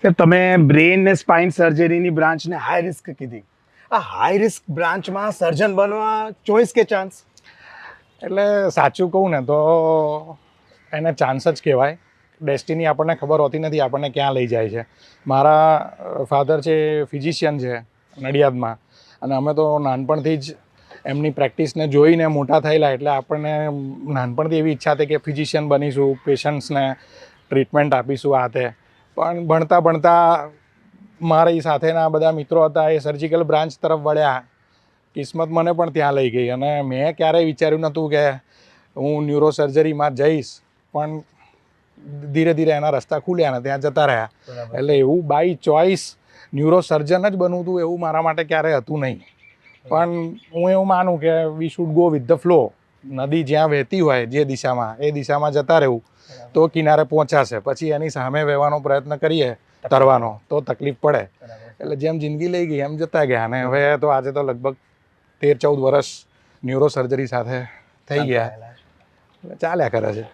કે તમે બ્રેઇન ને સ્પાઇન સર્જરીની બ્રાન્ચને હાઈ રિસ્ક કીધી. આ હાઈ રિસ્ક બ્રાન્ચમાં સર્જન બનવા ચોઈસ કે ચાન્સ? એટલે સાચું કહું ને તો એને ચાન્સ જ કહેવાય. ડેસ્ટિની આપણને ખબર હોતી નથી આપણને ક્યાં લઈ જાય છે. મારા ફાધર છે ફિઝિશિયન છે નડિયાદમાં, અને અમે તો નાનપણથી જ એમની પ્રેક્ટિસને જોઈને મોટા થયેલા, એટલે આપણને નાનપણથી એવી ઈચ્છા હતી કે ફિઝિશિયન બનીશું, પેશન્ટ્સને ટ્રીટમેન્ટ આપીશું આ તે. પણ ભણતા ભણતા મારી સાથેના બધા મિત્રો હતા એ સર્જિકલ બ્રાન્ચ તરફ વળ્યા. કિસ્મત મને પણ ત્યાં લઈ ગઈ, અને મેં ક્યારેય વિચાર્યું નહોતું કે હું ન્યુરો સર્જરીમાં જઈશ, પણ ધીરે ધીરે એના રસ્તા ખુલ્યા ને ત્યાં જતા રહ્યા. એટલે એવું બાય ચોઈસ ન્યુરો સર્જન જ બનવું હતું એવું મારા માટે ક્યારેય હતું નહીં. પણ હું એવું માનું કે we should go with the flow. નદી જ્યાં વહેતી હોય જે દિશામાં, એ દિશામાં જતા રહેવું તો કિનારે પહોંચાશે. પછી એની સામે વહેવાનો પ્રયત્ન કરીએ તરવાનો તો તકલીફ પડે. એટલે જેમ જિંદગી લઈ ગઈ એમ જતા ગયા, અને હવે તો આજે તો લગભગ 13-14 વર્ષ ન્યુરો સર્જરી સાથે થઈ ગયા, એટલે ચાલ્યા કરે છે.